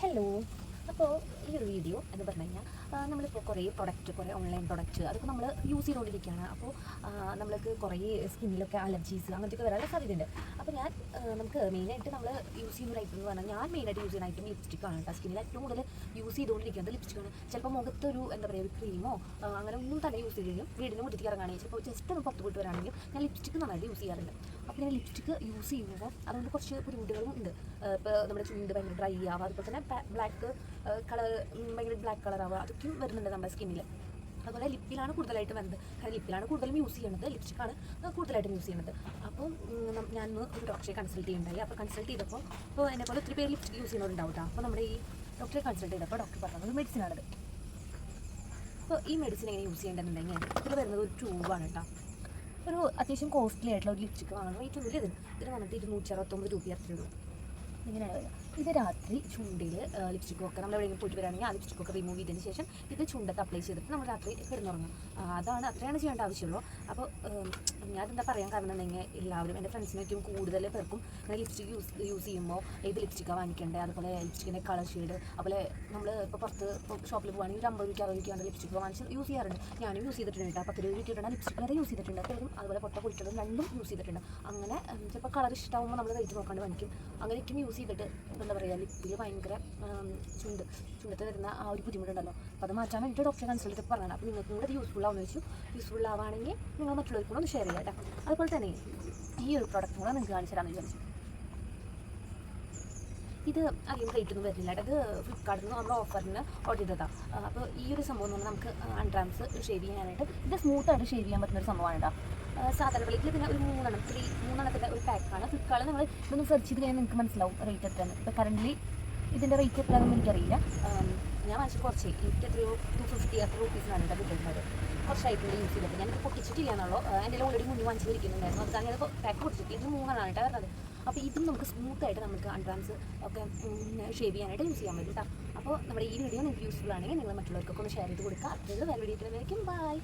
Hello. അപ്പോൾ ഈ ഒരു വീഡിയോ എന്ന് പറഞ്ഞു കഴിഞ്ഞാൽ നമ്മളിപ്പോൾ കുറേ ഓൺലൈൻ പ്രൊഡക്റ്റ് അതൊക്കെ നമ്മൾ യൂസ് ചെയ്തുകൊണ്ടിരിക്കുകയാണ്. അപ്പോൾ നമ്മൾക്ക് കുറേ സ്കിന്നിലൊക്കെ അലർജീസ് അങ്ങനത്തെയൊക്കെ വരാനുള്ള സാധ്യതയുണ്ട്. അപ്പോൾ നമുക്ക് മെയിനായിട്ട് നമ്മൾ യൂസ് ചെയ്യുന്ന ഒരു ഐറ്റം എന്ന് പറഞ്ഞാൽ ഞാൻ മെയിനായിട്ട് യൂസ് ചെയ്യുന്ന ഐറ്റം ലിപ്സ്റ്റിക്കാണ് കേട്ടോ. സ്കിന്നിൽ ഏറ്റവും കൂടുതൽ യൂസ് ചെയ്തുകൊണ്ടിരിക്കുന്നത് ലിപ്സ്റ്റിക്കാണ്. ചിലപ്പോൾ മുഖത്തൊരു എന്താ പറയുക ഒരു ക്രീമോ അങ്ങനെ ഒന്നും തന്നെ യൂസ് ചെയ്തില്ലെങ്കിലും വീടിന് മുറ്റത്തേക്ക് ഇറങ്ങുകയാണെങ്കിൽ ചിലപ്പോൾ ജസ്റ്റ് ഒന്ന് പുറത്ത് പോയിട്ട് വരാണെങ്കിൽ ഞാൻ ലിപ്സ്റ്റിക്ക് നന്നായിട്ട് യൂസ് ചെയ്യാറുണ്ട്. അപ്പോൾ ഞാൻ ലിപ്സ്റ്റിക്ക് യൂസ് ചെയ്യുമ്പോൾ അതുകൊണ്ട് കുറച്ച് ബുദ്ധിമുട്ടുകളും ഉണ്ട്. ഇപ്പോൾ നമ്മുടെ ചുണ്ട് ഭയങ്കര ഡ്രൈ ആവുക, അതുപോലെ തന്നെ ബ്ലാക്ക് കളർ ഭയങ്കര ബ്ലാക്ക് കളർ ആവുക അതൊക്കെയും വരുന്നുണ്ട് നമ്മുടെ സ്കിന്നിൽ. അതുപോലെ ലിപ്പിലാണ് കൂടുതലായിട്ട് വരുന്നത്. കാരണം ലിപ്പിലാണ് കൂടുതലും യൂസ് ചെയ്യുന്നത്, ലിപ്സ്റ്റിക്കാണ് കൂടുതലായിട്ടും യൂസ് ചെയ്യുന്നത്. അപ്പോൾ ഞാൻ ഒരു ഡോക്ടറെ കൺസൾട്ട് ചെയ്യുന്നുണ്ടായി. അപ്പോൾ കൺസൾട്ട് ചെയ്തപ്പോൾ ഇപ്പോൾ എന്നെപ്പോലെ ഒത്തിരി പേര് ലിപ്സ്റ്റിക് യൂസ് ചെയ്യുന്നവരുണ്ടാവും കേട്ടോ. അപ്പോൾ നമ്മുടെ ഈ ഡോക്ടറെ കൺസൾട്ട് ചെയ്തപ്പോൾ ഡോക്ടർ പറഞ്ഞത് മെഡിസിനാണത്. അപ്പോൾ ഈ മെഡിസിൻ എങ്ങനെ യൂസ് ചെയ്യേണ്ടതെന്നുണ്ടെങ്കിൽ ഇതിൽ വരുന്നത് ഒരു ട്യൂബാണ് കേട്ടോ. ഒരു അത്യാവശ്യം കോസ്റ്റ്ലി ആയിട്ടുള്ള ഒരു ലിപ്സ്റ്റിക്ക് വാങ്ങണം. റേറ്റ് ഒന്നുമില്ല ഇതിന് വന്നിട്ട് 269 രൂപ അത്രയുള്ളൂ. ഇങ്ങനെയാണ് വരിക. ഇത് രാത്രി ചുണ്ടിൽ ലിപ്സ്റ്റിക്കൊക്കെ നമ്മൾ എവിടെയെങ്കിലും പോയിട്ട് വരികയാണെങ്കിൽ ആ ലിപ്സ്റ്റിക്കൊക്കെ റിമൂവ് ചെയ്തതിന് ശേഷം ഇത് ചുണ്ടത്ത് അപ്ലൈ ചെയ്തിട്ട് നമ്മൾ രാത്രി കിടന്നുറങ്ങും. അത്രയാണ് ചെയ്യേണ്ട ആവശ്യമുള്ളൂ. അപ്പോൾ ഞാനെന്താ പറയാൻ കാരണം എന്നുണ്ടെങ്കിൽ എല്ലാവരും എൻ്റെ ഫ്രണ്ട്സിനൊക്കെയും കൂടുതൽ പേർക്കും അങ്ങനെ ലിപ്സ്റ്റിക്ക് യൂസ് ചെയ്യുമ്പോൾ ഏത് ലിപ്സ്റ്റിക്കാണ് വാങ്ങിക്കേണ്ടത്, അതുപോലെ ലിപ്സ്റ്റിക്കിൻ്റെ കളർ ഷെയ്ഡ്, അതുപോലെ നമ്മൾ ഇപ്പോൾ പുറത്ത് ഷോപ്പിൽ പോകുകയാണെങ്കിൽ ഒരു 50 രൂപ 60 രൂപയാണ് ലിപ്സ്റ്റിക്ക് വാങ്ങിച്ച് യൂസ് ചെയ്യാറുണ്ട്. ഞാനും യൂസ് ചെയ്തിട്ടുണ്ട് കേട്ടോ. 10 രൂപ കിട്ടിയിട്ടാണ് ലിപ്സ്റ്റിക്ക് വരെ യൂസ് ചെയ്തിട്ടുണ്ട്. പേരും അതുപോലെ പൊട്ട കുളിച്ചതും രണ്ടും യൂസ് ചെയ്തിട്ടുണ്ട്. അങ്ങനെ ചിലപ്പോൾ കളർ ഇഷ്ടമാകുമ്പോൾ നമ്മൾ റേറ്റ് നോക്കാണ്ട് വാങ്ങിക്കും. അങ്ങനെയൊക്കെ യൂസ് ചെയ്തിട്ട് എന്താ പറയുക ലിപ്പിൽ ഭയങ്കര ചുണ്ടത്ത് വരുന്ന ആ ഒരു ബുദ്ധിമുട്ടുണ്ടല്ലോ. അപ്പോൾ അത് മാറ്റാൻ വേണ്ടിയിട്ട് ഡോക്ടറെ കൺസൾട്ട് ചെയ്ത് പറഞ്ഞതാണ്. അപ്പോൾ നിങ്ങൾക്ക് കൂടെ യൂസ്ഫുൾ ആവുമെന്ന് വെച്ചു. യൂസ്ഫുൾ ആവുകയാണെങ്കിൽ നിങ്ങൾ മറ്റുള്ളവർക്ക് കൂടെ ഒന്ന് ഷെയർ ചെയ്യാം കേട്ടോ. അതുപോലെ തന്നെ ഈ ഒരു പ്രോഡക്റ്റ് കൂടെ നിങ്ങൾക്ക് കാണിച്ചു തരാമെന്ന് വിചാരിച്ചു. ഇത് അധികം റേറ്റ് ഒന്നും വരുന്നില്ല. ഇത് ഫ്ലിപ്കാർട്ടിൽ നിന്ന് നമ്മൾ ഓഫറിന് ഓർഡർ ചെയ്തതാണ്. അപ്പോൾ ഈ ഒരു സംഭവം എന്ന് പറഞ്ഞാൽ നമുക്ക് അൺട്രാംസ് ഷേവ് ചെയ്യാനായിട്ട് ഇത് സ്മൂത്തായിട്ട് ഷേവ് ചെയ്യാൻ പറ്റുന്ന ഒരു സംഭവമാണ് കേട്ടോ. സാധാരണ വിലയ്ക്ക് പിന്നെ ഒരു മൂന്നെണ്ണത്തിൻ്റെ ഒരു പാക്കാണ്. ഫ്ലിപ്കാർട്ടിൽ നമ്മൾ ഇതൊന്ന് സെർച്ച് ചെയ്ത് കഴിഞ്ഞാൽ നിങ്ങൾക്ക് മനസ്സിലാവും റേറ്റ് എത്രയാണ്. ഇപ്പോൾ കറൻ്റ് ഇതിൻ്റെ റേറ്റ് എത്രയാണെന്ന് എനിക്കറിയില്ല. ഞാൻ വാങ്ങിച്ചിട്ട് കുറച്ച് എനിക്ക് എത്രയോ 250 അത്ര റുപ്പീസിനാണ് കേട്ടോ കിട്ടുന്നത്. കുറച്ചായിട്ട് യൂസ് ചെയ്തിട്ട് ഞാനിപ്പോൾ പൊട്ടിച്ചിട്ടില്ല എന്നുള്ളൂ. എൻ്റെ ഓൾറെഡി മുന്നിൽ വാങ്ങിച്ചിരിക്കുന്നുണ്ടായിരുന്നു. അത് കാരണം പാക്ക് പൊട്ടിച്ചിട്ട് ഇത് 3 കേട്ടോ വരുന്നത്. അപ്പോൾ ഇതും നമുക്ക് സ്മൂത്തായിട്ട് നമുക്ക് അൺട്രാൻസ് ഒക്കെ ഷേവ് ചെയ്യാനായിട്ട് യൂസ് ചെയ്യാൻ പറ്റും കേട്ടോ. അപ്പോൾ നമ്മുടെ ഈ വീഡിയോ നിങ്ങൾക്ക് യൂസ്ഫുൾ ആണെങ്കിൽ നിങ്ങൾ മറ്റുള്ളവർക്കൊക്കെ ഒന്ന് ഷെയർ ചെയ്ത് കൊടുക്കുക. അത്രയും വേറെ വീഡിയോ ബൈ.